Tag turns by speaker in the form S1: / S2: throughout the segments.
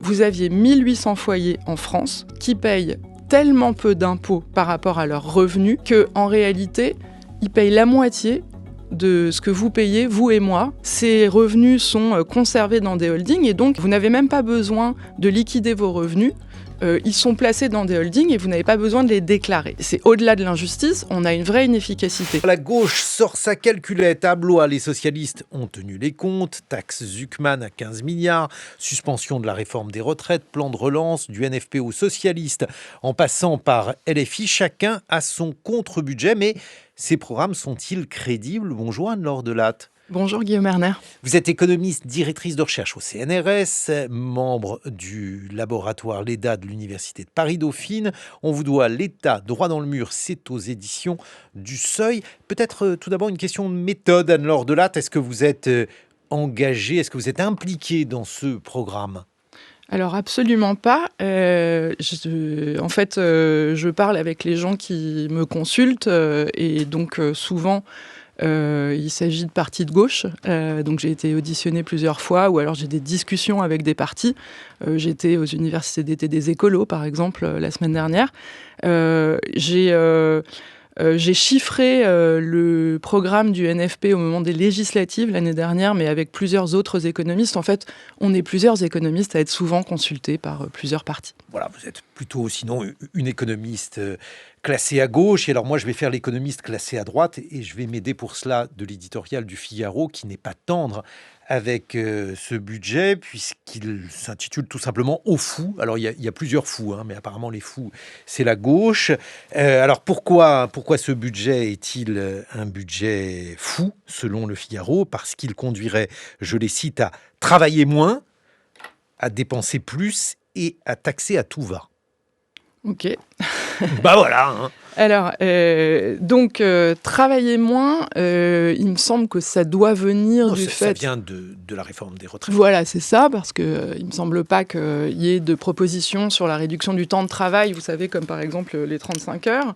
S1: vous aviez 1800 foyers en France qui payent tellement peu d'impôts par rapport à leurs revenus qu'en réalité, ils payent la moitié de ce que vous payez, vous et moi. Ces revenus sont conservés dans des holdings et donc vous n'avez même pas besoin de liquider vos revenus. Ils sont placés dans des holdings et vous n'avez pas besoin de les déclarer. C'est au-delà de l'injustice, on a une vraie inefficacité.
S2: La gauche sort sa calculette à Blois. Les socialistes ont tenu les comptes. Taxe Zuckman à 15 milliards, suspension de la réforme des retraites, plan de relance du NFP aux socialistes, en passant par LFI. Chacun a son contre-budget, mais ces programmes sont-ils crédibles? Bonjour Anne-Laure Delatte.
S1: Bonjour Guillaume Erner.
S2: Vous êtes économiste, directrice de recherche au CNRS, membre du laboratoire LEDA de l'Université de Paris-Dauphine. On vous doit l'État, droit dans le mur, c'est aux éditions du Seuil. Peut-être tout d'abord une question de méthode, Anne-Laure Delatte. Est-ce que vous êtes engagée, est-ce que vous êtes impliquée dans ce programme ?
S1: Alors absolument pas. Je parle avec les gens qui me consultent et donc souvent... il s'agit de partis de gauche, donc j'ai été auditionnée plusieurs fois, ou alors j'ai des discussions avec des partis. J'étais aux universités d'été des écolos, par exemple, la semaine dernière. J'ai chiffré le programme du NFP au moment des législatives l'année dernière, mais avec plusieurs autres économistes. En fait, on est plusieurs économistes à être souvent consultés par plusieurs partis.
S2: Voilà, vous êtes plutôt sinon une économiste classée à gauche. Et alors moi, je vais faire l'économiste classé à droite et je vais m'aider pour cela de l'éditorial du Figaro qui n'est pas tendre avec ce budget puisqu'il s'intitule tout simplement « Aux fous ». Alors il y a plusieurs fous, mais apparemment les fous, c'est la gauche. Alors pourquoi ce budget est-il un budget fou selon le Figaro? Parce qu'il conduirait, je les cite, à travailler moins, à dépenser plus et à taxer à tout va.
S1: Ok.
S2: Bah voilà.
S1: Alors, travailler moins, il me semble que ça doit venir du fait...
S2: Ça vient de la réforme des retraites.
S1: Voilà, c'est ça, parce qu'il ne me semble pas qu'il y ait de propositions sur la réduction du temps de travail, vous savez, comme par exemple les 35 heures.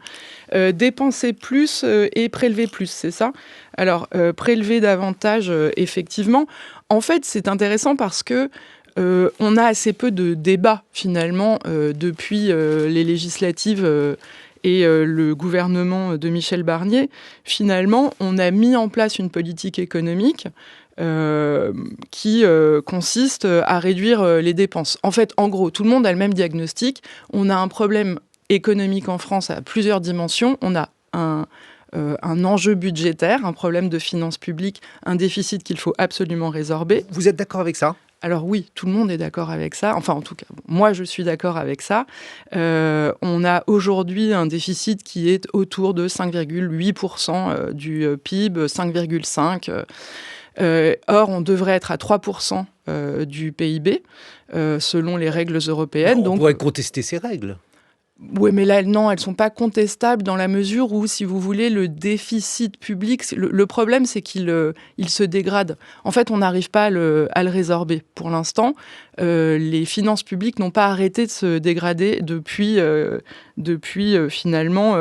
S1: Dépenser plus et prélever plus, c'est ça? Alors, prélever davantage, effectivement. En fait, c'est intéressant parce que on a assez peu de débats, finalement, depuis les législatives et le gouvernement de Michel Barnier. Finalement, on a mis en place une politique économique qui consiste à réduire les dépenses. En fait, en gros, tout le monde a le même diagnostic. On a un problème économique en France à plusieurs dimensions. On a un enjeu budgétaire, un problème de finances publiques, un déficit qu'il faut absolument résorber.
S2: Vous êtes d'accord avec ça ?
S1: Alors oui, tout le monde est d'accord avec ça. Enfin, en tout cas, moi, je suis d'accord avec ça. On a aujourd'hui un déficit qui est autour de 5,8% du PIB, 5,5%. Or, on devrait être à 3% du PIB, selon les règles européennes.
S2: On pourrait contester ces règles.
S1: Oui, mais là, non, elles ne sont pas contestables dans la mesure où, si vous voulez, le déficit public, le problème, c'est qu'il se dégrade. En fait, on n'arrive pas à le résorber. Pour l'instant, les finances publiques n'ont pas arrêté de se dégrader depuis finalement...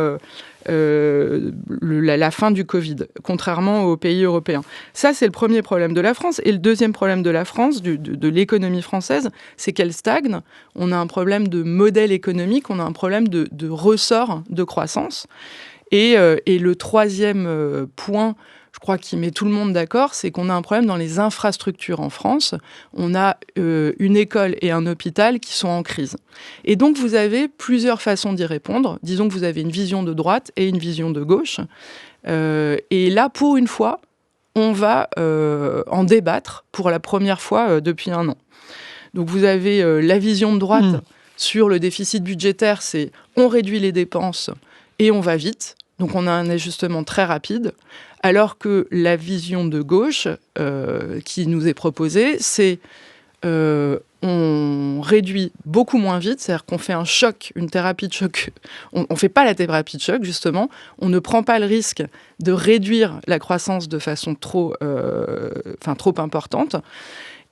S1: la fin du Covid, contrairement aux pays européens. Ça, c'est le premier problème de la France. Et le deuxième problème de la France, de l'économie française, c'est qu'elle stagne. On a un problème de modèle économique, on a un problème de ressort de croissance. Et le troisième point, je crois, qui met tout le monde d'accord, c'est qu'on a un problème dans les infrastructures en France. On a une école et un hôpital qui sont en crise. Et donc, vous avez plusieurs façons d'y répondre. Disons que vous avez une vision de droite et une vision de gauche. Et là, pour une fois, on va en débattre pour la première fois depuis un an. Donc, vous avez la vision de droite sur le déficit budgétaire, c'est on réduit les dépenses et on va vite. Donc, on a un ajustement très rapide. Alors que la vision de gauche qui nous est proposée, c'est on réduit beaucoup moins vite, c'est-à-dire qu'on fait un choc, une thérapie de choc. On ne fait pas la thérapie de choc, justement. On ne prend pas le risque de réduire la croissance de façon trop importante.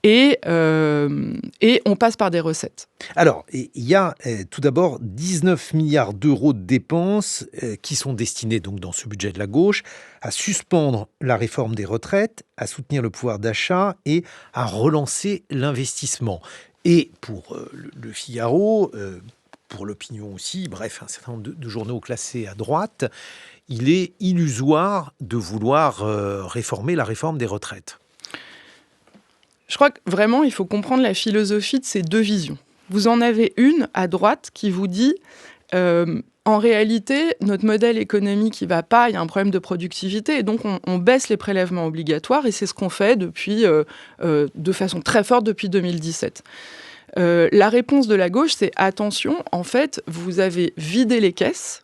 S1: Et on passe par des recettes.
S2: Alors, il y a tout d'abord 19 milliards d'euros de dépenses qui sont destinés, donc, dans ce budget de la gauche, à suspendre la réforme des retraites, à soutenir le pouvoir d'achat et à relancer l'investissement. Et pour le Figaro, pour l'Opinion aussi, bref, un certain nombre de journaux classés à droite, il est illusoire de vouloir réformer la réforme des retraites.
S1: Je crois que vraiment, il faut comprendre la philosophie de ces deux visions. Vous en avez une à droite qui vous dit en réalité, notre modèle économique, il va pas, il y a un problème de productivité, et donc on baisse les prélèvements obligatoires, et c'est ce qu'on fait depuis, de façon très forte depuis 2017. La réponse de la gauche, c'est attention, en fait, vous avez vidé les caisses.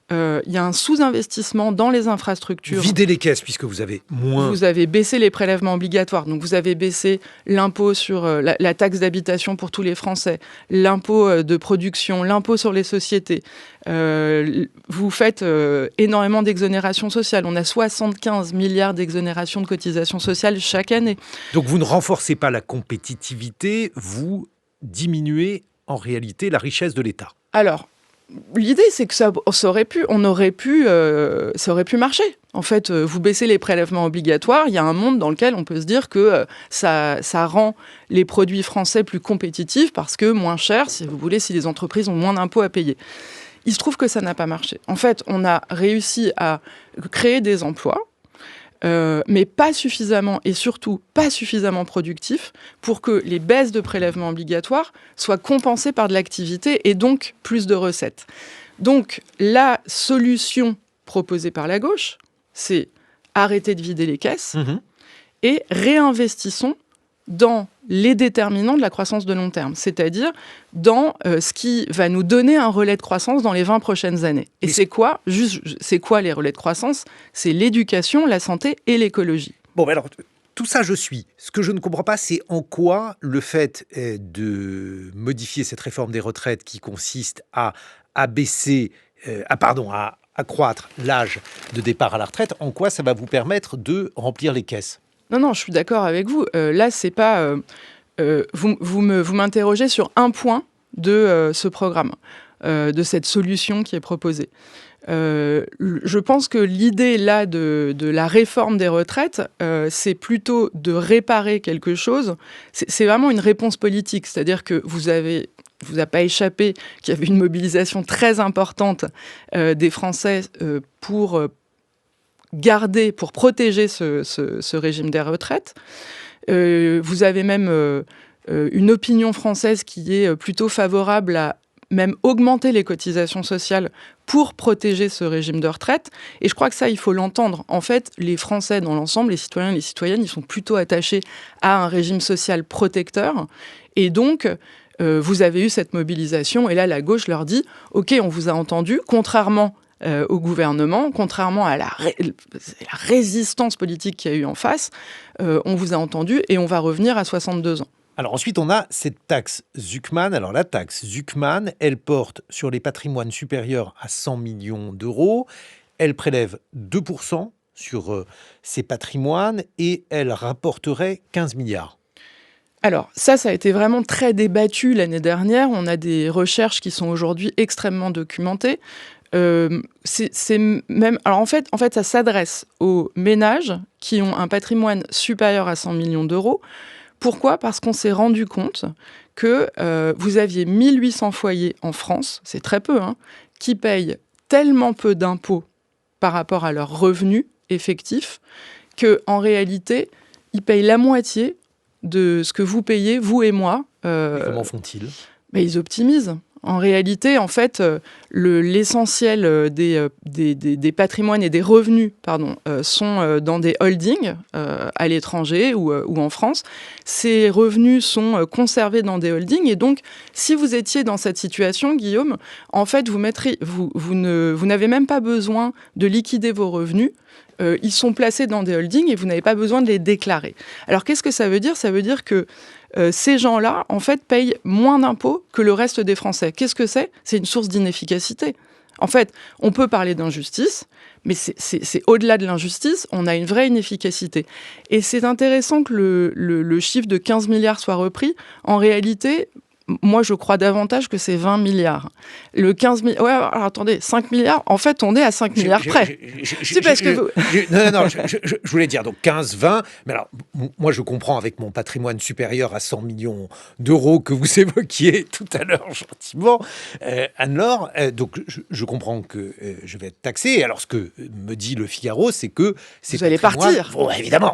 S1: Il y a un sous-investissement dans les infrastructures.
S2: Videz les caisses, puisque vous avez moins...
S1: Vous avez baissé les prélèvements obligatoires. Donc, vous avez baissé l'impôt sur la taxe d'habitation pour tous les Français, l'impôt de production, l'impôt sur les sociétés. Vous faites énormément d'exonérations sociales. On a 75 milliards d'exonérations de cotisations sociales chaque année.
S2: Donc, vous ne renforcez pas la compétitivité, vous diminuez en réalité la richesse de l'État.
S1: Alors, l'idée, c'est que ça aurait pu marcher. En fait, vous baissez les prélèvements obligatoires, il y a un monde dans lequel on peut se dire que ça rend les produits français plus compétitifs parce que moins cher, si vous voulez, si les entreprises ont moins d'impôts à payer. Il se trouve que ça n'a pas marché. En fait, on a réussi à créer des emplois, mais pas suffisamment, et surtout pas suffisamment productifs pour que les baisses de prélèvements obligatoires soient compensées par de l'activité et donc plus de recettes. Donc la solution proposée par la gauche, c'est arrêter de vider les caisses et réinvestissons dans les déterminants de la croissance de long terme, c'est-à-dire dans ce qui va nous donner un relais de croissance dans les 20 prochaines années. Et c'est quoi les relais de croissance ? C'est l'éducation, la santé et l'écologie.
S2: Bon, alors, tout ça, je suis. Ce que je ne comprends pas, c'est en quoi le fait de modifier cette réforme des retraites qui consiste à accroître l'âge de départ à la retraite, en quoi ça va vous permettre de remplir les caisses ?
S1: Non, je suis d'accord avec vous. Là, c'est pas... vous m'interrogez sur un point de ce programme, de cette solution qui est proposée. Je pense que l'idée, là, de la réforme des retraites, c'est plutôt de réparer quelque chose. C'est vraiment une réponse politique. C'est-à-dire que vous a pas échappé qu'il y avait une mobilisation très importante des Français pour protéger ce régime des retraites. Vous avez même une opinion française qui est plutôt favorable à même augmenter les cotisations sociales pour protéger ce régime de retraite. Et je crois que ça, il faut l'entendre. En fait, les Français dans l'ensemble, les citoyens et les citoyennes, ils sont plutôt attachés à un régime social protecteur. Et donc, vous avez eu cette mobilisation. Et là, la gauche leur dit « Ok, on vous a entendu, contrairement au gouvernement, contrairement à la résistance politique qu'il y a eu en face, on vous a entendu et on va revenir à 62 ans. »
S2: Alors ensuite, on a cette taxe Zuckman. Alors la taxe Zuckman, elle porte sur les patrimoines supérieurs à 100 millions d'euros. Elle prélève 2% sur ces patrimoines et elle rapporterait 15 milliards.
S3: Alors ça a été vraiment très débattu l'année dernière. On a des recherches qui sont aujourd'hui extrêmement documentées. C'est même, alors en fait, ça s'adresse aux ménages qui ont un patrimoine supérieur à 100 millions d'euros. Pourquoi ? Parce qu'on s'est rendu compte que vous aviez 1800 foyers en France, c'est très peu, qui payent tellement peu d'impôts par rapport à leurs revenus effectifs qu'en réalité, ils payent la moitié de ce que vous payez, vous et moi.
S2: Et comment font-ils ?
S3: Ils optimisent. En réalité, en fait, l'essentiel des patrimoines et des revenus sont dans des holdings à l'étranger ou en France. Ces revenus sont conservés dans des holdings. Et donc, si vous étiez dans cette situation, Guillaume, en fait, vous n'avez même pas besoin de liquider vos revenus. Ils sont placés dans des holdings et vous n'avez pas besoin de les déclarer. Alors, qu'est-ce que ça veut dire ? Ça veut dire que ces gens-là, en fait, payent moins d'impôts que le reste des Français. Qu'est-ce que c'est ? C'est une source d'inefficacité. En fait, on peut parler d'injustice, mais c'est au-delà de l'injustice, on a une vraie inefficacité. Et c'est intéressant que le chiffre de 15 milliards soit repris. En réalité,
S1: moi, je crois davantage que c'est 20 milliards. Le 15 milliards... Ouais, alors attendez, 5 milliards, en fait, on est à 5 milliards près. C'est parce que vous...
S2: Non, je voulais dire, donc 15, 20, mais alors, moi, je comprends avec mon patrimoine supérieur à 100 millions d'euros que vous évoquiez tout à l'heure, gentiment, Anne-Laure, donc je comprends que je vais être taxé. Alors, ce que me dit le Figaro, c'est que...
S1: Vous allez partir.
S2: Bon, évidemment.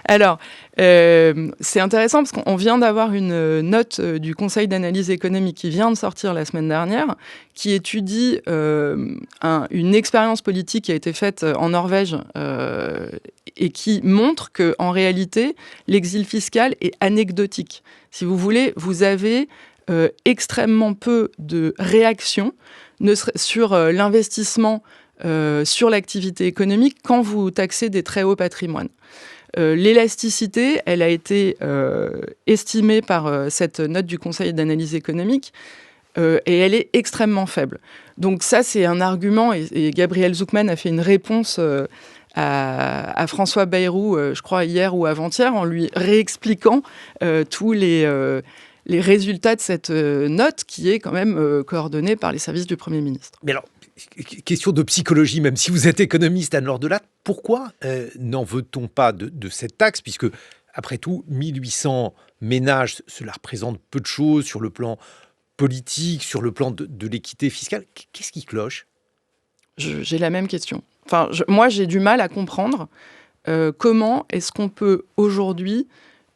S1: Alors, c'est intéressant parce qu'on vient d'avoir une note du Conseil d'analyse économique qui vient de sortir la semaine dernière, qui étudie une expérience politique qui a été faite en Norvège et qui montre qu'en réalité, l'exil fiscal est anecdotique. Si vous voulez, vous avez extrêmement peu de réactions sur l'investissement, sur l'activité économique quand vous taxez des très hauts patrimoines. L'élasticité, elle a été estimée par cette note du Conseil d'analyse économique et elle est extrêmement faible. Donc ça, c'est un argument et Gabriel Zucman a fait une réponse à François Bayrou, je crois hier ou avant-hier, en lui réexpliquant tous les résultats de cette note qui est quand même coordonnée par les services du Premier ministre.
S2: Mais alors, question de psychologie, même si vous êtes économiste, Anne-Laure Delatte, pourquoi n'en veut-on pas de cette taxe, puisque, après tout, 1800 ménages, cela représente peu de choses sur le plan politique, sur le plan de l'équité fiscale. Qu'est-ce qui cloche ?
S1: J'ai la même question. Enfin, moi, j'ai du mal à comprendre comment est-ce qu'on peut aujourd'hui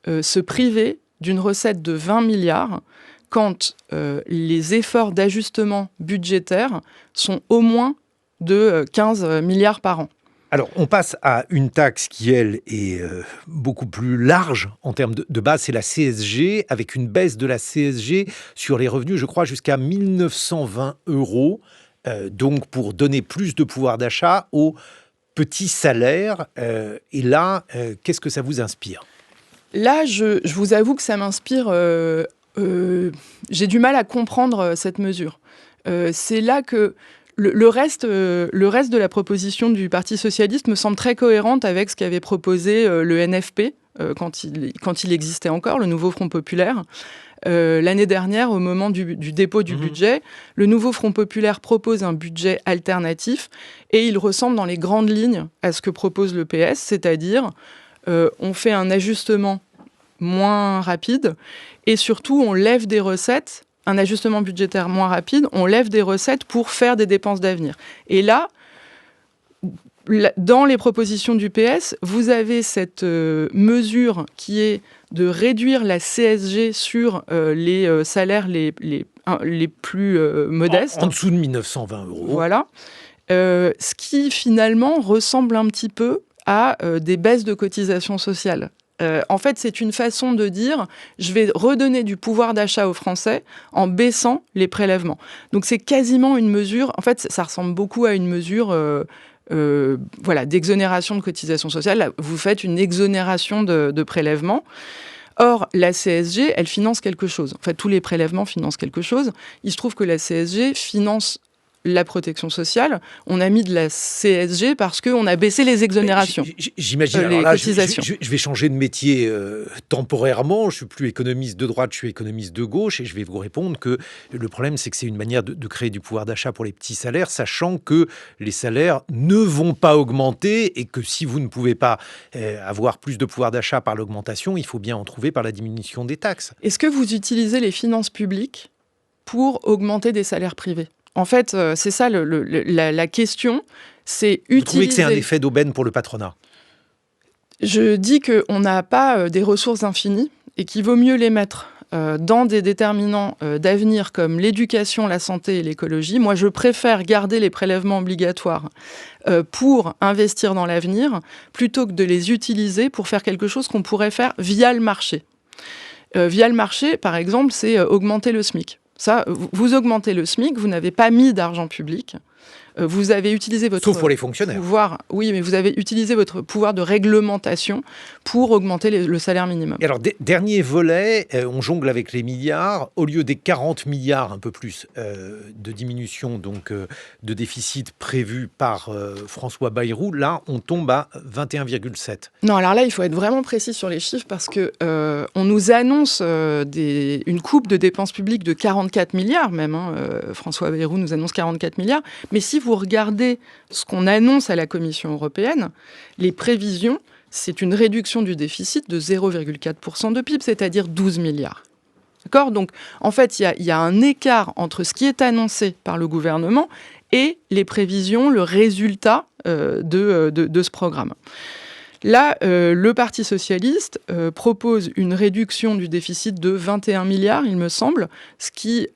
S1: se priver d'une recette de 20 milliards quand les efforts d'ajustement budgétaire sont au moins de 15 milliards par an.
S2: Alors, on passe à une taxe qui, elle, est beaucoup plus large en termes de base, c'est la CSG, avec une baisse de la CSG sur les revenus, je crois, jusqu'à 1 920 €, donc pour donner plus de pouvoir d'achat aux petits salaires. Et là, qu'est-ce que ça vous inspire ?
S1: Là, je vous avoue que ça m'inspire... j'ai du mal à comprendre cette mesure. C'est là que le reste de la proposition du Parti socialiste me semble très cohérente avec ce qu'avait proposé le NFP quand il existait encore, le nouveau Front populaire. L'année dernière, au moment du dépôt du budget, le nouveau Front populaire propose un budget alternatif et il ressemble dans les grandes lignes à ce que propose le PS, c'est-à-dire on fait un ajustement moins rapide et surtout on lève des recettes, un ajustement budgétaire moins rapide, on lève des recettes pour faire des dépenses d'avenir. Et là, dans les propositions du PS, vous avez cette mesure qui est de réduire la CSG sur les salaires les plus modestes.
S2: En dessous de 1 920 €.
S1: Voilà. Ce qui finalement ressemble un petit peu à des baisses de cotisations sociales. En fait, c'est une façon de dire je vais redonner du pouvoir d'achat aux Français en baissant les prélèvements. Donc c'est quasiment une mesure, en fait ça ressemble beaucoup à une mesure d'exonération de cotisations sociales. Là, vous faites une exonération de prélèvements. Or, la CSG, elle finance quelque chose. En fait, tous les prélèvements financent quelque chose. Il se trouve que la CSG finance la protection sociale. On a mis de la CSG parce qu'on a baissé les exonérations.
S2: J'imagine. Alors là, je vais changer de métier temporairement. Je ne suis plus économiste de droite, je suis économiste de gauche. Et je vais vous répondre que le problème, c'est que c'est une manière de créer du pouvoir d'achat pour les petits salaires, sachant que les salaires ne vont pas augmenter et que si vous ne pouvez pas avoir plus de pouvoir d'achat par l'augmentation, il faut bien en trouver par la diminution des taxes.
S1: Est-ce que vous utilisez les finances publiques pour augmenter des salaires privés ? En fait, c'est ça la question, c'est utiliser...
S2: Vous trouvez que c'est un effet d'aubaine pour le patronat ?
S1: Je dis qu'on n'a pas des ressources infinies et qu'il vaut mieux les mettre dans des déterminants d'avenir comme l'éducation, la santé et l'écologie. Moi, je préfère garder les prélèvements obligatoires pour investir dans l'avenir plutôt que de les utiliser pour faire quelque chose qu'on pourrait faire via le marché. Via le marché, par exemple, c'est augmenter le SMIC. Ça, vous augmentez le SMIC, vous n'avez pas mis d'argent public. vous avez utilisé votre
S2: sauf pour les fonctionnaires.
S1: pouvoir, oui, mais vous avez utilisé votre pouvoir de réglementation pour augmenter le salaire minimum.
S2: Et alors, dernier volet, on jongle avec les milliards. Au lieu des 40 milliards, un peu plus, de diminution donc, de déficit prévu par François Bayrou, là, on tombe à 21,7.
S1: Non, alors là, il faut être vraiment précis sur les chiffres parce que on nous annonce une coupe de dépenses publiques de 44 milliards même. François Bayrou nous annonce 44 milliards. Mais si vous regardez ce qu'on annonce à la Commission européenne, les prévisions, c'est une réduction du déficit de 0,4% de PIB, c'est-à-dire 12 milliards. D'accord ? Donc, en fait, il y a un écart entre ce qui est annoncé par le gouvernement et les prévisions, le résultat de ce programme. Là, le Parti socialiste propose une réduction du déficit de 21 milliards, il me semble, ce qui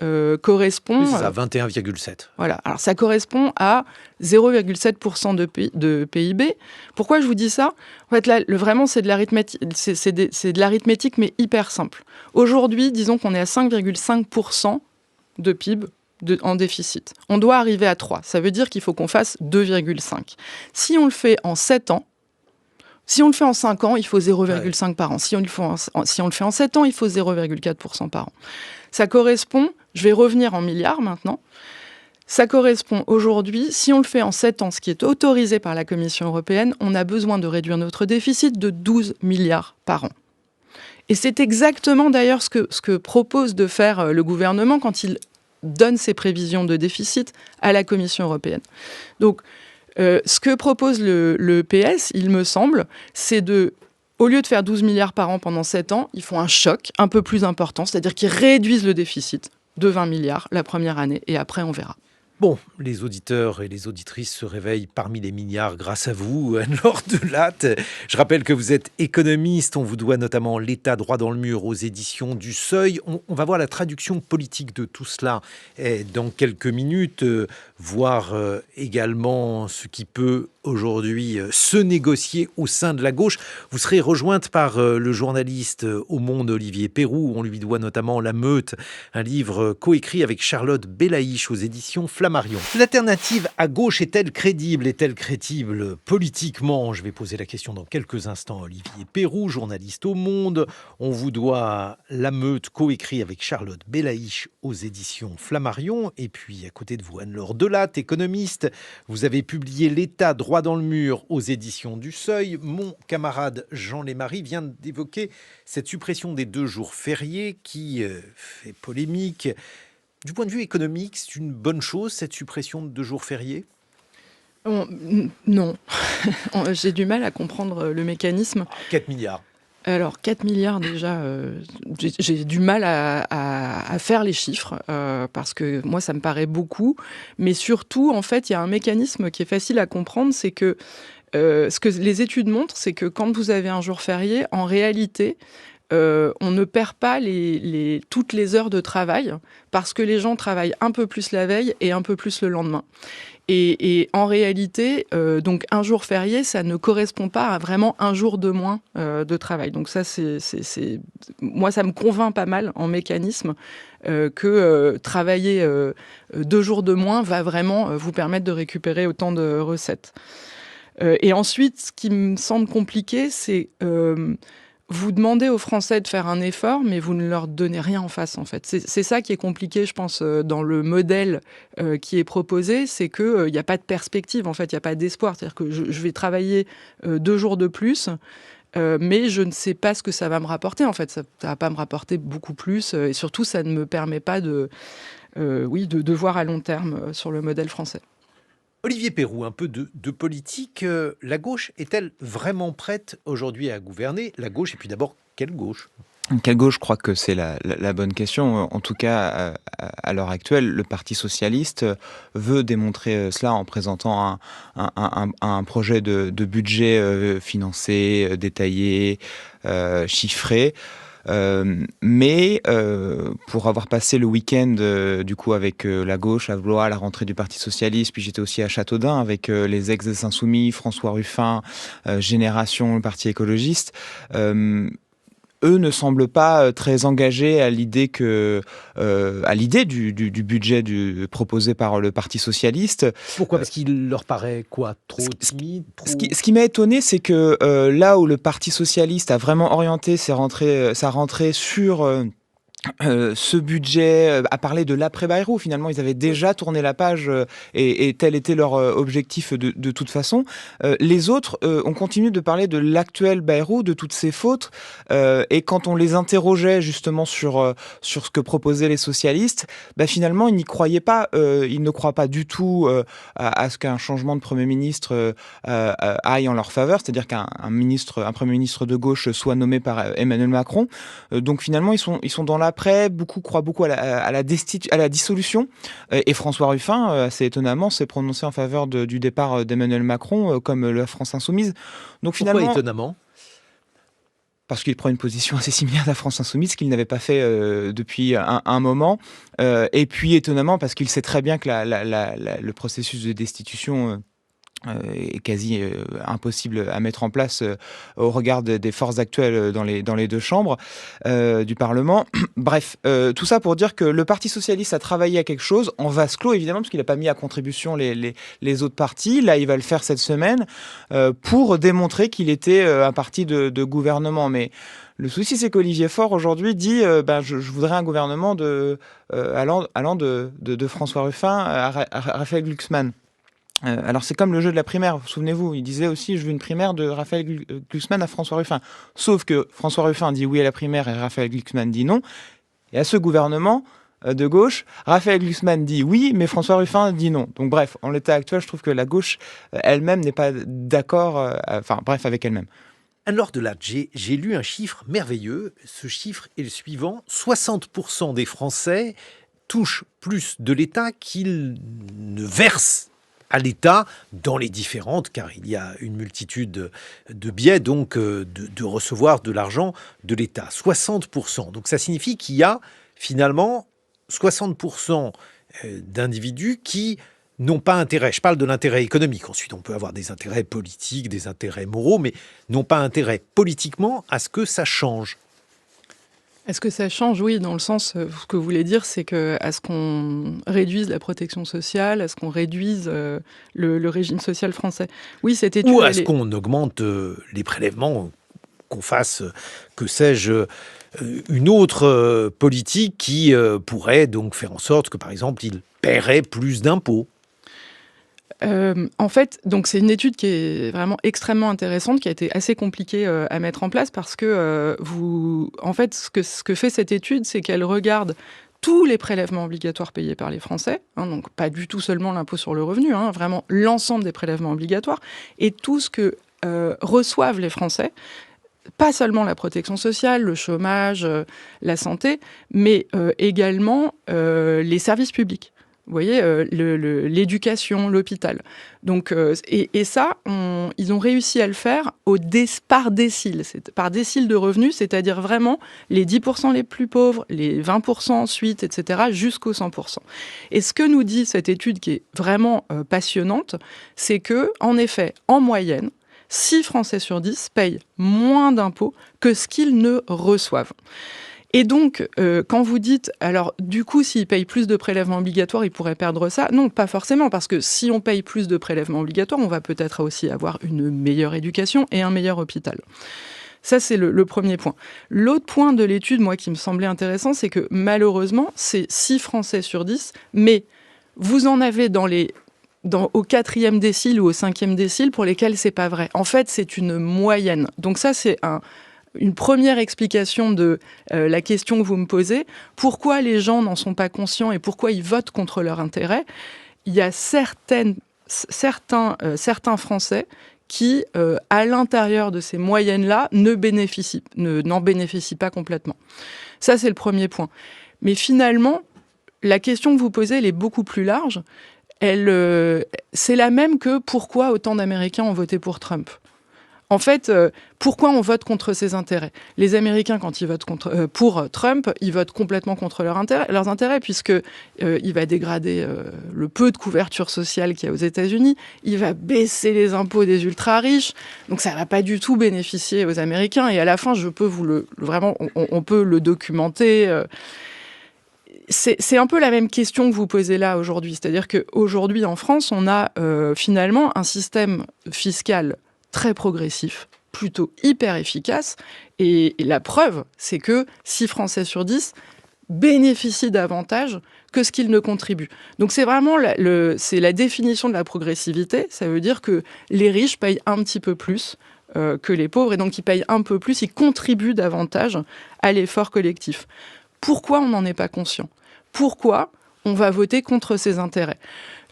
S1: correspond...
S2: Oui, c'est ça, 21,7.
S1: Voilà, alors ça correspond à 0,7% de PIB. Pourquoi je vous dis ça ? En fait, là, vraiment, c'est de l'arithmétique, mais hyper simple. Aujourd'hui, disons qu'on est à 5,5% de PIB en déficit. On doit arriver à 3. Ça veut dire qu'il faut qu'on fasse 2,5. Si on le fait en 7 ans, si on le fait en 5 ans, il faut 0,5 par an. Si on le fait en 7 ans, il faut 0,4% par an. Ça correspond, je vais revenir en milliards maintenant, ça correspond aujourd'hui, si on le fait en 7 ans, ce qui est autorisé par la Commission européenne, on a besoin de réduire notre déficit de 12 milliards par an. Et c'est exactement d'ailleurs ce que propose de faire le gouvernement quand il donne ses prévisions de déficit à la Commission européenne. Donc, ce que propose le PS, il me semble, c'est au lieu de faire 12 milliards par an pendant 7 ans, ils font un choc un peu plus important, c'est-à-dire qu'ils réduisent le déficit de 20 milliards la première année, et après on verra.
S2: Bon, les auditeurs et les auditrices se réveillent parmi les milliards grâce à vous, Anne-Laure Delatte. Je rappelle que vous êtes économiste. On vous doit notamment l'État droit dans le mur aux éditions du Seuil. On va voir la traduction politique de tout cela dans quelques minutes, voir également ce qui peut aujourd'hui se négocier au sein de la gauche. Vous serez rejointe par le journaliste au Monde Olivier Perroux. On lui doit notamment La Meute, un livre coécrit avec Charlotte Belaïch aux éditions Flammarion. L'alternative à gauche est-elle crédible ? Est-elle crédible politiquement ? Je vais poser la question dans quelques instants. Olivier Perroux, journaliste au Monde. On vous doit La Meute, coécrit avec Charlotte Belaïch aux éditions Flammarion. Et puis à côté de vous, Anne-Laure Delatte, économiste. Vous avez publié L'État droit dans le mur aux éditions du Seuil. Mon camarade Jean Lémarie vient d'évoquer cette suppression des 2 jours fériés qui fait polémique. Du point de vue économique, c'est une bonne chose, cette suppression de 2 jours fériés ?
S1: Non. J'ai du mal à comprendre le mécanisme.
S2: 4 milliards.
S1: Alors, 4 milliards déjà, j'ai du mal à faire les chiffres, parce que moi, ça me paraît beaucoup. Mais surtout, en fait, il y a un mécanisme qui est facile à comprendre, c'est que ce que les études montrent, c'est que quand vous avez un jour férié, en réalité, on ne perd pas toutes les heures de travail, parce que les gens travaillent un peu plus la veille et un peu plus le lendemain. Et en réalité, donc un jour férié, ça ne correspond pas à vraiment un jour de moins de travail. Donc ça, moi, ça me convainc pas mal en mécanisme que travailler 2 jours de moins va vraiment vous permettre de récupérer autant de recettes. Et ensuite, ce qui me semble compliqué, c'est vous demandez aux Français de faire un effort, mais vous ne leur donnez rien en face, en fait. C'est ça qui est compliqué, je pense, dans le modèle qui est proposé, c'est qu'il n'y a pas de perspective, en fait, il n'y a pas d'espoir. C'est-à-dire que je vais travailler 2 jours de plus, mais je ne sais pas ce que ça va me rapporter, en fait. Ça ne va pas me rapporter beaucoup plus, et surtout, ça ne me permet pas de voir à long terme sur le modèle français.
S2: Olivier Perroux, un peu de politique. La gauche est-elle vraiment prête aujourd'hui à gouverner ? La gauche, et puis d'abord, quelle gauche ?
S4: Quelle gauche ? Je crois que c'est la bonne question. En tout cas, à l'heure actuelle, le Parti socialiste veut démontrer cela en présentant un projet de budget financé, détaillé, chiffré. Mais pour avoir passé le week-end du coup avec la gauche à Blois à la rentrée du Parti socialiste, puis j'étais aussi à Châteaudun avec les ex des Insoumis, François Ruffin, Génération, le Parti écologiste. eux ne semblent pas très engagés à l'idée du budget proposé par le Parti socialiste.
S2: Pourquoi ? Parce qu'il leur paraît quoi ? Trop timide, trop...
S4: Ce qui m'a étonné, c'est que là où le Parti socialiste a vraiment orienté sa rentrée sur ce budget, a parlé de l'après-Bayrou. Finalement, ils avaient déjà tourné la page et tel était leur objectif de toute façon. Les autres ont continué de parler de l'actuel Bayrou, de toutes ses fautes. Et quand on les interrogeait justement sur ce que proposaient les socialistes, finalement, ils n'y croyaient pas. Ils ne croient pas du tout à ce qu'un changement de Premier ministre aille en leur faveur, c'est-à-dire qu'un Premier ministre de gauche soit nommé par Emmanuel Macron. Donc finalement, ils sont dans l'après. Beaucoup croient beaucoup à la dissolution. Et François Ruffin, assez étonnamment, s'est prononcé en faveur du départ d'Emmanuel Macron, comme la France Insoumise. Donc finalement,
S2: pourquoi étonnamment ?
S4: Parce qu'il prend une position assez similaire à la France Insoumise, ce qu'il n'avait pas fait depuis un moment. Et puis étonnamment, parce qu'il sait très bien que le processus de destitution est quasi impossible à mettre en place au regard des forces actuelles dans les deux chambres du Parlement. Bref, tout ça pour dire que le Parti socialiste a travaillé à quelque chose, en vase clos évidemment, parce qu'il n'a pas mis à contribution les autres partis. Là, il va le faire cette semaine pour démontrer qu'il était un parti de gouvernement. Mais le souci, c'est qu'Olivier Faure, aujourd'hui, dit je voudrais un gouvernement allant de François Ruffin à Raphaël Glucksmann. Alors c'est comme le jeu de la primaire, souvenez-vous, il disait aussi je veux une primaire de Raphaël Glucksmann à François Ruffin. Sauf que François Ruffin dit oui à la primaire et Raphaël Glucksmann dit non. Et à ce gouvernement de gauche, Raphaël Glucksmann dit oui, mais François Ruffin dit non. Donc bref, en l'état actuel, je trouve que la gauche elle-même n'est pas d'accord, avec elle-même.
S2: Alors j'ai lu un chiffre merveilleux. Ce chiffre est le suivant. 60% des Français touchent plus de l'État qu'ils ne versent à l'État dans les différentes, car il y a une multitude de biais, donc de recevoir de l'argent de l'État. 60%. Donc ça signifie qu'il y a finalement 60% d'individus qui n'ont pas intérêt. Je parle de l'intérêt économique. Ensuite, on peut avoir des intérêts politiques, des intérêts moraux, mais n'ont pas intérêt politiquement à ce que ça change.
S1: Est-ce que ça change ? Oui, dans le sens, ce que vous voulez dire, c'est à ce qu'on réduise la protection sociale, à ce qu'on réduise le régime social français. Oui, cette étude...
S2: Ou à ce qu'on augmente les prélèvements, qu'on fasse, que sais-je, une autre politique qui pourrait donc faire en sorte que, par exemple, il paierait plus d'impôts.
S1: En fait, donc c'est une étude qui est vraiment extrêmement intéressante, qui a été assez compliquée à mettre en place parce que en fait, ce que fait cette étude, c'est qu'elle regarde tous les prélèvements obligatoires payés par les Français, donc pas du tout seulement l'impôt sur le revenu, vraiment l'ensemble des prélèvements obligatoires, et tout ce que reçoivent les Français, pas seulement la protection sociale, le chômage, la santé, mais également les services publics. Vous voyez, l'éducation, l'hôpital. Donc, et ça, ils ont réussi à le faire par décile. Par décile de revenus, c'est-à-dire vraiment les 10% les plus pauvres, les 20% ensuite, etc., jusqu'aux 100%. Et ce que nous dit cette étude qui est vraiment passionnante, c'est que, en effet, en moyenne, 6 Français sur 10 payent moins d'impôts que ce qu'ils ne reçoivent. Et donc, quand vous dites, alors du coup, s'ils payent plus de prélèvements obligatoires, ils pourraient perdre ça. Non, pas forcément, parce que si on paye plus de prélèvements obligatoires, on va peut-être aussi avoir une meilleure éducation et un meilleur hôpital. Ça, c'est le premier point. L'autre point de l'étude, moi, qui me semblait intéressant, c'est que malheureusement, c'est 6 Français sur 10, mais vous en avez au 4e décile ou au 5e décile pour lesquels c'est pas vrai. En fait, c'est une moyenne. Donc ça, c'est une première explication de la question que vous me posez. Pourquoi les gens n'en sont pas conscients et pourquoi ils votent contre leur intérêt ? Il y a certains Français qui, à l'intérieur de ces moyennes-là, n'en bénéficient pas complètement. Ça, c'est le premier point. Mais finalement, la question que vous posez, elle est beaucoup plus large. C'est la même que pourquoi autant d'Américains ont voté pour Trump. En fait, pourquoi on vote contre ses intérêts ? Les Américains, quand ils votent pour Trump, ils votent complètement contre leurs intérêts, puisqu'il va dégrader le peu de couverture sociale qu'il y a aux États-Unis, il va baisser les impôts des ultra-riches, donc ça ne va pas du tout bénéficier aux Américains. Et à la fin, on peut le documenter. C'est un peu la même question que vous posez là aujourd'hui. C'est-à-dire qu'aujourd'hui, en France, on a finalement un système fiscal très progressif, plutôt hyper efficace. Et la preuve, c'est que 6 Français sur 10 bénéficient davantage que ce qu'ils ne contribuent. Donc c'est vraiment c'est la définition de la progressivité. Ça veut dire que les riches payent un petit peu plus que les pauvres, et donc ils payent un peu plus, ils contribuent davantage à l'effort collectif. Pourquoi on n'en est pas conscient ? Pourquoi on va voter contre ses intérêts ?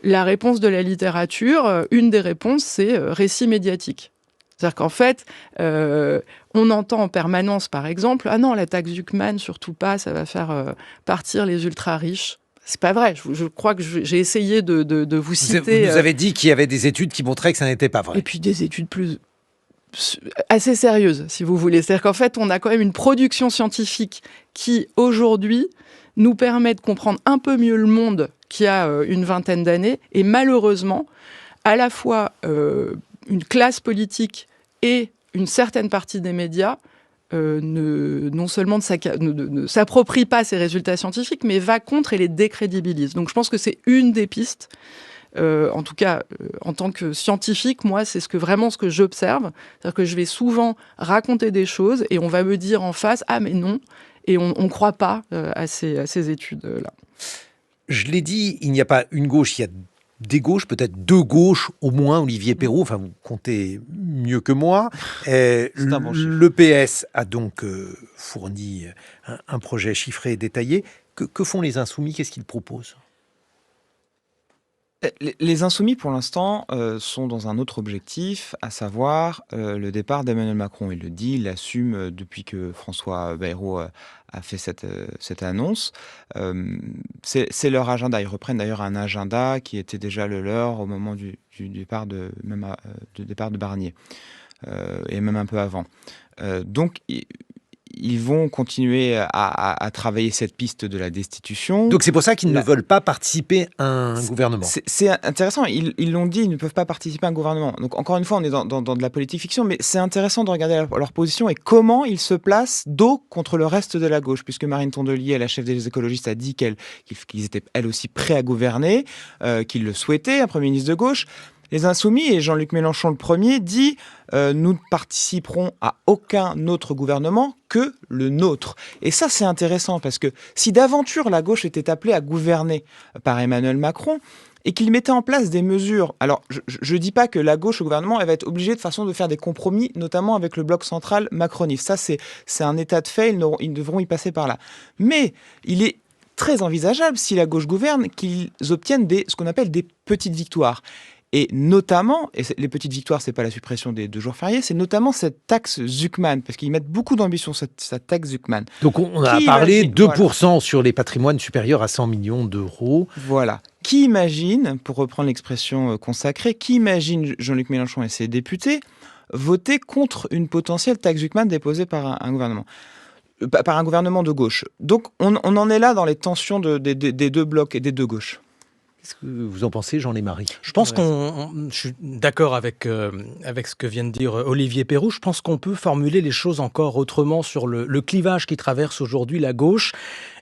S1: La réponse de la littérature, une des réponses, c'est récit médiatique. C'est-à-dire qu'en fait, on entend en permanence, par exemple, « Ah non, la taxe Zuckman, surtout pas, ça va faire partir les ultra-riches ». C'est pas vrai. Je crois que j'ai essayé de vous citer...
S2: Vous nous avez dit qu'il y avait des études qui montraient que ça n'était pas vrai.
S1: Et puis des études assez sérieuses, si vous voulez. C'est-à-dire qu'en fait, on a quand même une production scientifique qui, aujourd'hui, nous permet de comprendre un peu mieux le monde qu'il y a une vingtaine d'années. Et malheureusement, à la fois une classe politique et une certaine partie des médias non seulement ne s'approprie pas ces résultats scientifiques, mais va contre et les décrédibilise. Donc je pense que c'est une des pistes. En tout cas, en tant que scientifique, moi, c'est ce que j'observe. C'est-à-dire que je vais souvent raconter des choses et on va me dire en face « Ah, mais non !» Et on ne croit pas à ces études-là.
S2: Je l'ai dit, il n'y a pas une gauche, il y a des gauches, peut-être 2 gauches au moins. Olivier Perrault, enfin vous comptez mieux que moi. Le PS a donc fourni un projet chiffré et détaillé. Que font les Insoumis ? Qu'est-ce qu'ils proposent ?
S4: Les Insoumis, pour l'instant, sont dans un autre objectif, à savoir le départ d'Emmanuel Macron. Il le dit, il l'assume depuis que François Bayrou a fait cette annonce. C'est leur agenda. Ils reprennent d'ailleurs un agenda qui était déjà le leur au moment du départ du départ de Barnier, et même un peu avant. Donc, ils vont continuer à travailler cette piste de la destitution.
S2: Donc c'est pour ça qu'ils ne veulent pas participer à un gouvernement.
S4: C'est intéressant, ils l'ont dit, ils ne peuvent pas participer à un gouvernement. Donc encore une fois, on est dans de la politique fiction, mais c'est intéressant de regarder leur position et comment ils se placent dos contre le reste de la gauche, puisque Marine Tondelier, la chef des écologistes, a dit qu'ils étaient elles aussi prêts à gouverner, qu'ils le souhaitaient, un Premier ministre de gauche. Les Insoumis, et Jean-Luc Mélenchon le premier, dit « Nous ne participerons à aucun autre gouvernement que le nôtre ». Et ça, c'est intéressant, parce que si d'aventure la gauche était appelée à gouverner par Emmanuel Macron, et qu'il mettait en place des mesures... Alors, je ne dis pas que la gauche au gouvernement, elle va être obligée de façon de faire des compromis, notamment avec le bloc central macroniste. Ça, c'est un état de fait, ils devront y passer par là. Mais il est très envisageable, si la gauche gouverne, qu'ils obtiennent ce qu'on appelle des petites victoires. Et notamment, et les petites victoires, c'est pas la suppression des 2 jours fériés, c'est notamment cette taxe Zuckman, parce qu'ils mettent beaucoup d'ambition, cette taxe Zuckman.
S2: Donc on a parlé 2% sur les patrimoines supérieurs à 100 millions d'euros.
S4: Voilà. Qui imagine, pour reprendre l'expression consacrée, qui imagine Jean-Luc Mélenchon et ses députés voter contre une potentielle taxe Zuckman déposée par un gouvernement ? Par un gouvernement de gauche. Donc on en est là dans les tensions des 2 blocs et des 2 gauches.
S2: Qu'est-ce que vous en pensez, Jean-Lémarie ?
S5: Je pense je suis d'accord avec ce que vient de dire Olivier Perrault. Je pense qu'on peut formuler les choses encore autrement sur le clivage qui traverse aujourd'hui la gauche.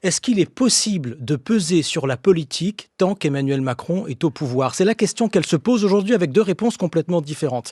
S5: Est-ce qu'il est possible de peser sur la politique tant qu'Emmanuel Macron est au pouvoir ? C'est la question qu'elle se pose aujourd'hui avec 2 réponses complètement différentes.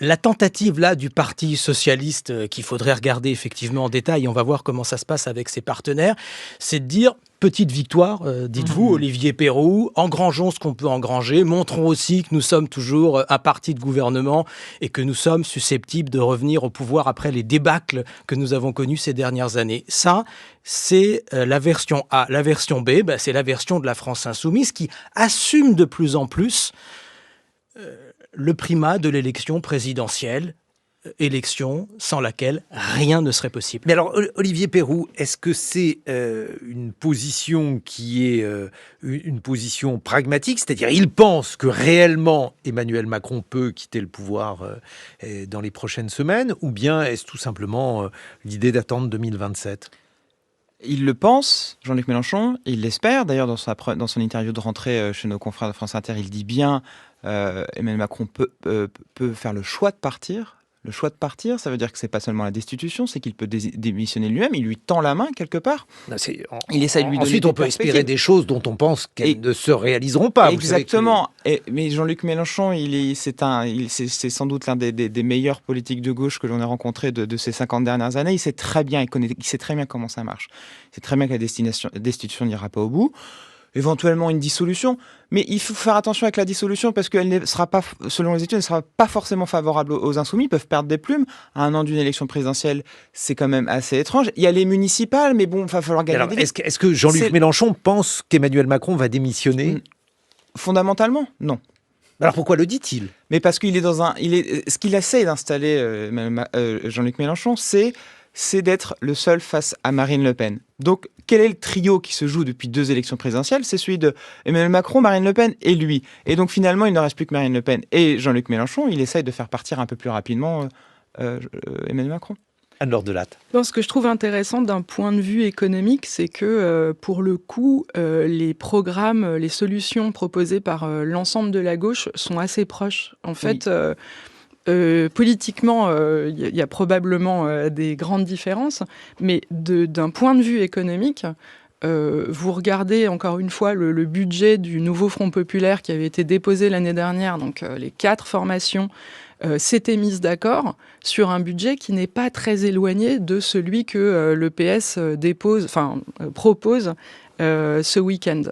S5: La tentative là du Parti socialiste qu'il faudrait regarder effectivement en détail, et on va voir comment ça se passe avec ses partenaires, c'est de dire petite victoire, dites-vous, Olivier Perrault, engrangeons ce qu'on peut engranger, montrons aussi que nous sommes toujours un parti de gouvernement et que nous sommes susceptibles de revenir au pouvoir après les débâcles que nous avons connus ces dernières années. Ça, c'est la version A. La version B, c'est la version de la France insoumise qui assume de plus en plus le primat de l'élection présidentielle élection sans laquelle rien ne serait possible.
S2: Mais alors, Olivier Perroux, est-ce que c'est une position qui est une position pragmatique? C'est-à-dire, il pense que réellement Emmanuel Macron peut quitter le pouvoir dans les prochaines semaines, ou bien est-ce tout simplement l'idée d'attendre 2027?
S4: Il le pense, Jean-Luc Mélenchon, il l'espère. D'ailleurs, dans son interview de rentrée chez nos confrères de France Inter, il dit bien Emmanuel Macron peut faire le choix de partir. Le choix de partir, ça veut dire que c'est pas seulement la destitution, c'est qu'il peut démissionner lui-même. Il lui tend la main quelque part.
S2: Non,
S4: Il essaie de lui donner
S2: ensuite,
S4: des
S2: on peut espérer des choses dont on pense qu'elles ne se réaliseront pas.
S4: Exactement. Mais Jean-Luc Mélenchon, c'est sans doute l'un des meilleurs politiques de gauche que l'on ait rencontré de ces 50 dernières années. Il sait très bien comment ça marche. Il sait très bien que la destitution n'ira pas au bout. Éventuellement une dissolution, mais il faut faire attention avec la dissolution parce qu'elle ne sera pas, selon les études, elle ne sera pas forcément favorable aux insoumis. Ils peuvent perdre des plumes. À un an d'une élection présidentielle, c'est quand même assez étrange. Il y a les municipales, mais bon, il va falloir gagner.
S2: Alors, est-ce que Jean-Luc Mélenchon pense qu'Emmanuel Macron va démissionner?
S4: Fondamentalement, non.
S2: Alors pourquoi le dit-il?
S4: Mais parce qu'il est ce qu'il essaie d'installer, Jean-Luc Mélenchon, c'est d'être le seul face à Marine Le Pen. Donc, quel est le trio qui se joue depuis 2 élections présidentielles? C'est celui de Emmanuel Macron, Marine Le Pen et lui. Et donc, finalement, il ne reste plus que Marine Le Pen et Jean-Luc Mélenchon. Il essaye de faire partir un peu plus rapidement Emmanuel Macron.
S2: Anne-Laure Delatte.
S1: Ce que je trouve intéressant d'un point de vue économique, c'est que, pour le coup, les programmes, les solutions proposées par l'ensemble de la gauche sont assez proches. En fait... Oui. Politiquement, il y a probablement des grandes différences, mais d'un point de vue économique, vous regardez encore une fois le budget du nouveau Front populaire qui avait été déposé l'année dernière, donc les 4 formations s'étaient mises d'accord sur un budget qui n'est pas très éloigné de celui que le PS propose ce week-end.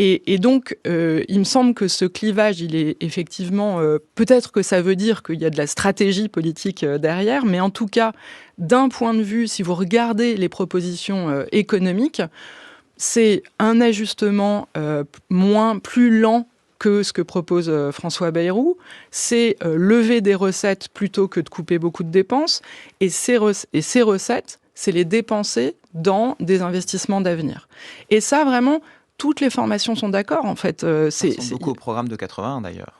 S1: Et donc, il me semble que ce clivage, il est effectivement... peut-être que ça veut dire qu'il y a de la stratégie politique derrière, mais en tout cas, d'un point de vue, si vous regardez les propositions économiques, c'est un ajustement plus lent que ce que propose François Bayrou. C'est lever des recettes plutôt que de couper beaucoup de dépenses. Et ces recettes, c'est les dépenser dans des investissements d'avenir. Et ça, vraiment... Toutes les formations sont d'accord, en fait.
S4: C'est beaucoup au programme de 80, d'ailleurs.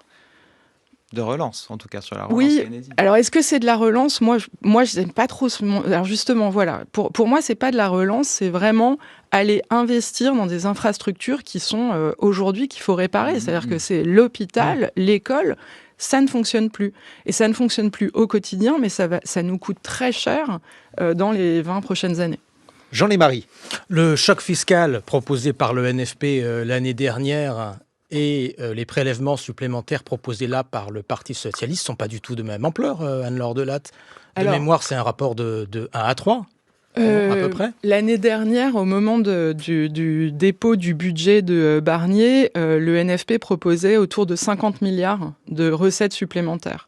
S4: De relance, en tout cas, sur la relance.
S1: Oui, alors est-ce que c'est de la relance? Moi, je n'aime pas trop... Alors justement, voilà. Pour moi, c'est pas de la relance, c'est vraiment aller investir dans des infrastructures qui sont aujourd'hui qu'il faut réparer. C'est-à-dire que c'est l'hôpital, l'école... Ça ne fonctionne plus. Et ça ne fonctionne plus au quotidien, mais ça nous coûte très cher dans les 20 prochaines années.
S2: Jean Lémarie.
S5: Le choc fiscal proposé par le NFP l'année dernière et les prélèvements supplémentaires proposés là par le Parti socialiste ne sont pas du tout de même ampleur, Anne-Laure Delatte. De mémoire, c'est un rapport de 1 à 3, à peu près.
S1: L'année dernière, au moment du dépôt du budget de Barnier, le NFP proposait autour de 50 milliards de recettes supplémentaires.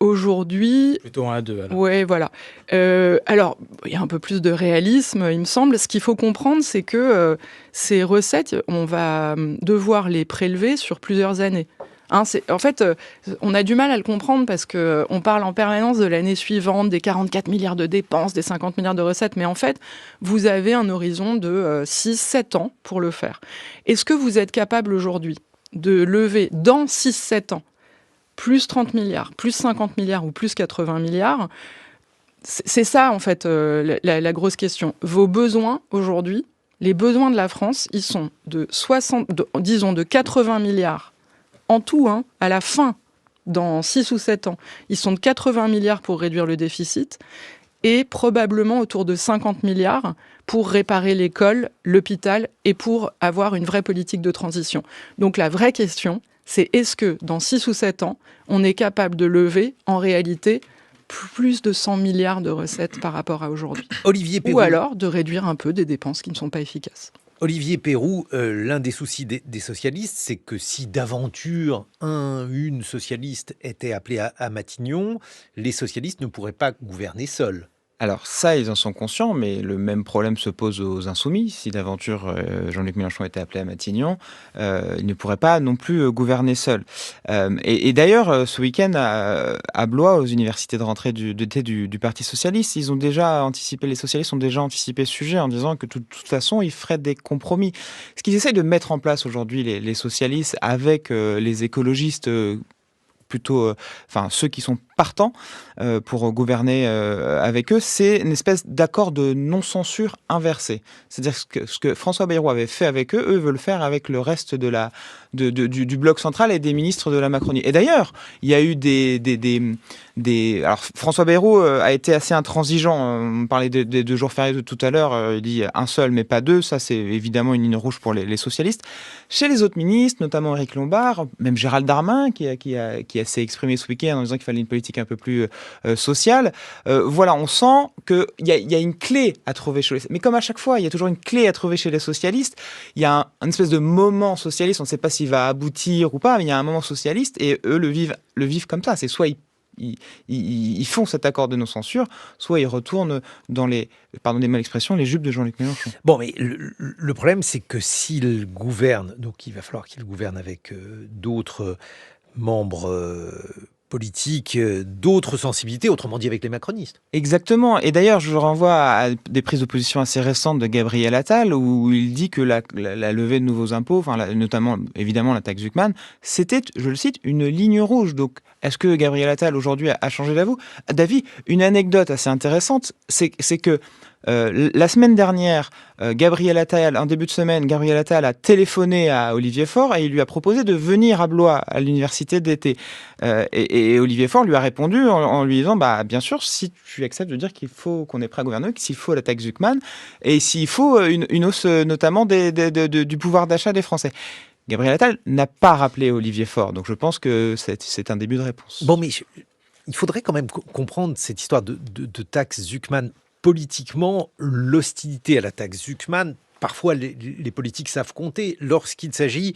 S1: Aujourd'hui...
S5: Plutôt 1 à 2, alors.
S1: Oui, voilà. Alors, il y a un peu plus de réalisme, il me semble. Ce qu'il faut comprendre, c'est que ces recettes, on va devoir les prélever sur plusieurs années. En fait, on a du mal à le comprendre parce qu'on parle en permanence de l'année suivante, des 44 milliards de dépenses, des 50 milliards de recettes. Mais en fait, vous avez un horizon de 6-7 ans pour le faire. Est-ce que vous êtes capable aujourd'hui de lever dans 6-7 ans plus 30 milliards, plus 50 milliards ou plus 80 milliards, c'est ça, en fait, la grosse question. Vos besoins, aujourd'hui, les besoins de la France, ils sont de 80 milliards en tout, à la fin, dans 6 ou 7 ans. Ils sont de 80 milliards pour réduire le déficit et probablement autour de 50 milliards pour réparer l'école, l'hôpital et pour avoir une vraie politique de transition. Donc la vraie question, c'est est-ce que dans 6 ou 7 ans, on est capable de lever, en réalité, plus de 100 milliards de recettes par rapport à aujourd'hui.
S2: Olivier Perroux.
S1: Ou alors de réduire un peu des dépenses qui ne sont pas efficaces.
S2: Olivier Perroux, l'un des soucis des socialistes, c'est que si d'aventure une socialiste était appelée à Matignon, les socialistes ne pourraient pas gouverner seuls.
S4: Alors ça, ils en sont conscients, mais le même problème se pose aux Insoumis. Si d'aventure Jean-Luc Mélenchon était appelé à Matignon, il ne pourrait pas non plus gouverner seul. Et d'ailleurs, ce week-end, à Blois, aux universités de rentrée d'été du Parti socialiste, les socialistes ont déjà anticipé ce sujet en disant que de toute façon, ils feraient des compromis. Ce qu'ils essayent de mettre en place aujourd'hui, les socialistes, avec les écologistes, plutôt, ceux qui sont partants pour gouverner avec eux, c'est une espèce d'accord de non-censure inversé. C'est-à-dire ce que François Bayrou avait fait avec eux, eux veulent faire avec le reste du bloc central et des ministres de la Macronie. Et d'ailleurs, il y a eu alors François Bayrou a été assez intransigeant. On parlait des 2 jours fériés de tout à l'heure. Il dit un seul, mais pas 2. Ça, c'est évidemment une ligne rouge pour les socialistes. Chez les autres ministres, notamment Éric Lombard, même Gérald Darmanin, qui s'est exprimé ce week-end en disant qu'il fallait une politique un peu plus sociale. Voilà, on sent qu'il y a une clé à trouver chez les... Mais comme à chaque fois, il y a toujours une clé à trouver chez les socialistes. Il y a une espèce de moment socialiste. On ne sait pas s'il va aboutir ou pas, mais il y a un moment socialiste et eux le vivent comme ça. C'est soit ils font cet accord de non-censure, soit ils retournent dans pardonnez-moi l'expression, les jupes de Jean-Luc Mélenchon.
S2: Bon, mais le problème, c'est que s'il gouverne, donc il va falloir qu'il gouverne avec d'autres membres politiques, d'autres sensibilités, autrement dit avec les macronistes.
S4: Exactement. Et d'ailleurs, je renvoie à des prises de position assez récentes de Gabriel Attal, où il dit que la levée de nouveaux impôts, notamment évidemment la taxe Zuckman, c'était, je le cite, une ligne rouge. Donc, est-ce que Gabriel Attal aujourd'hui a changé d'avis ? Une anecdote assez intéressante, c'est que la semaine dernière, en début de semaine, Gabriel Attal a téléphoné à Olivier Faure et il lui a proposé de venir à Blois, à l'université d'été. Et Olivier Faure lui a répondu en lui disant, bien sûr, si tu acceptes de dire qu'il faut qu'on est prêt à gouverner, s'il faut la taxe Zuckman, et s'il faut une hausse notamment du pouvoir d'achat des Français. Gabriel Attal n'a pas rappelé Olivier Faure, donc je pense que c'est un début de réponse.
S2: Bon, mais il faudrait quand même comprendre cette histoire de taxe Zuckman. Politiquement, l'hostilité à la taxe Zuckman, parfois les politiques savent compter lorsqu'il s'agit,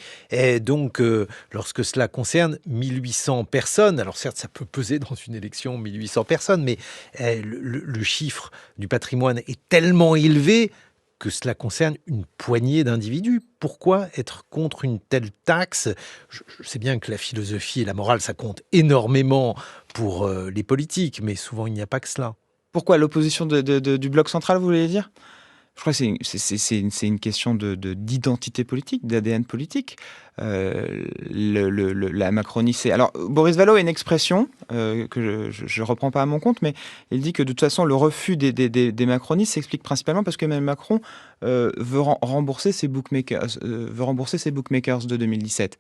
S2: lorsque cela concerne 1800 personnes. Alors certes, ça peut peser dans une élection 1800 personnes, mais le chiffre du patrimoine est tellement élevé que cela concerne une poignée d'individus. Pourquoi être contre une telle taxe ? Je sais bien que la philosophie et la morale, ça compte énormément pour les politiques, mais souvent il n'y a pas que cela.
S4: Pourquoi l'opposition du bloc central, vous voulez dire ? Je crois que c'est une question d'identité politique, d'ADN politique. La Macronie, c'est... Alors, Boris Vallaud a une expression que je ne reprends pas à mon compte, mais il dit que de toute façon, le refus des macronistes s'explique principalement parce que même Macron veut rembourser ses bookmakers de 2017.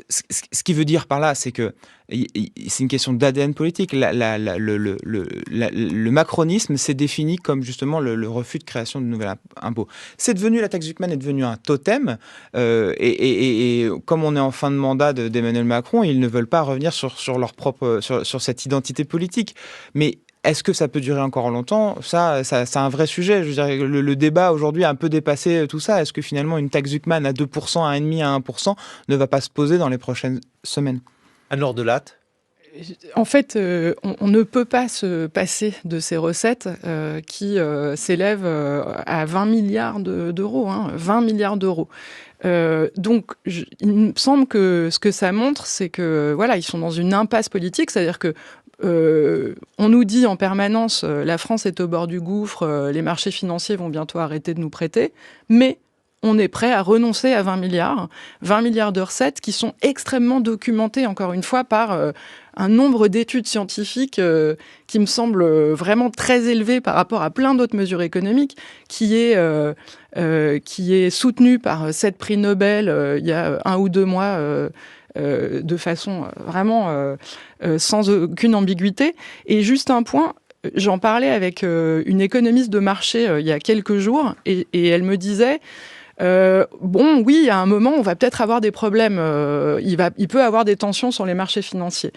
S4: Ce qui veut dire par là, c'est que c'est une question d'ADN politique. Le macronisme s'est défini comme justement le refus de création de nouveaux impôts. La taxe Zuckman est devenue un totem, et comme on est en fin de mandat d'Emmanuel Macron, ils ne veulent pas revenir sur cette identité politique. Mais est-ce que ça peut durer encore longtemps ? Ça, c'est un vrai sujet. Je veux dire, le débat aujourd'hui a un peu dépassé tout ça. Est-ce que finalement une taxe Zuckman à 2%, à 1,5%, à 1% ne va pas se poser dans les prochaines semaines ?
S2: Anne-Laure Delatte ?
S1: En fait, on ne peut pas se passer de ces recettes qui s'élèvent à 20 milliards d'euros. 20 milliards d'euros. Donc, il me semble que ce que ça montre, c'est que voilà, ils sont dans une impasse politique, c'est-à-dire que on nous dit en permanence la France est au bord du gouffre, les marchés financiers vont bientôt arrêter de nous prêter, mais on est prêt à renoncer à 20 milliards de recettes qui sont extrêmement documentées, encore une fois, par un nombre d'études scientifiques qui me semble vraiment très élevé par rapport à plein d'autres mesures économiques, qui est soutenu par 7 prix Nobel il y a 1 ou 2 mois, de façon vraiment sans aucune ambiguïté. Et juste un point, j'en parlais avec une économiste de marché il y a quelques jours, et elle me disait... oui, à un moment, on va peut-être avoir des problèmes. Il peut avoir des tensions sur les marchés financiers.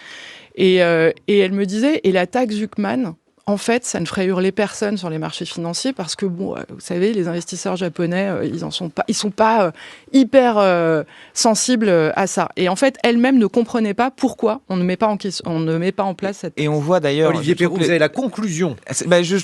S1: Et elle me disait, et la taxe Zuckman, en fait, ça ne ferait hurler personne sur les marchés financiers parce que, bon, vous savez, les investisseurs japonais, ils sont pas hyper sensibles à ça. Et en fait, elle-même ne comprenait pas pourquoi on ne met pas en place cette...
S4: Et on voit d'ailleurs...
S2: Olivier Perroux, vous avez la conclusion.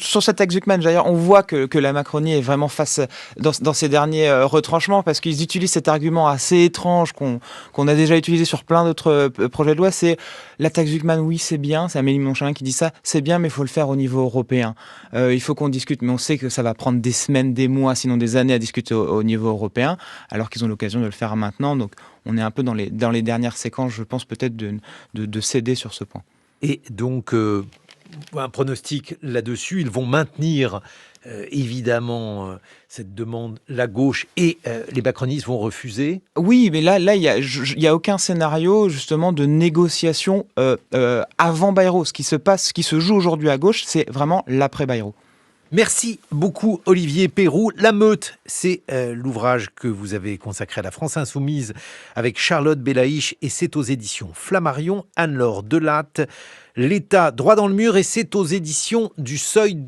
S4: Sur cette taxe Zuckman, d'ailleurs, on voit que la Macronie est vraiment face dans ces derniers retranchements parce qu'ils utilisent cet argument assez étrange qu'on a déjà utilisé sur plein d'autres projets de loi. C'est la taxe Zuckman, oui, c'est bien. C'est Amélie Montchalin qui dit ça. C'est bien, mais il faut le faire au niveau européen. Il faut qu'on discute, mais on sait que ça va prendre des semaines, des mois, sinon des années à discuter au niveau européen, alors qu'ils ont l'occasion de le faire maintenant. Donc, on est un peu dans les dernières séquences, je pense, peut-être de céder sur ce point.
S2: Et donc, un pronostic là-dessus, ils vont maintenir évidemment cette demande, la gauche, et les macronistes vont refuser.
S4: Oui, mais là, il y a aucun scénario justement de négociation avant Bayrou. Ce qui se joue aujourd'hui à gauche, c'est vraiment l'après Bayrou.
S2: Merci beaucoup Olivier Perroux. La Meute, c'est l'ouvrage que vous avez consacré à la France Insoumise avec Charlotte Belaïch, et c'est aux éditions Flammarion. Anne-Laure Delatte, L'État droit dans le mur, et c'est aux éditions du Seuil.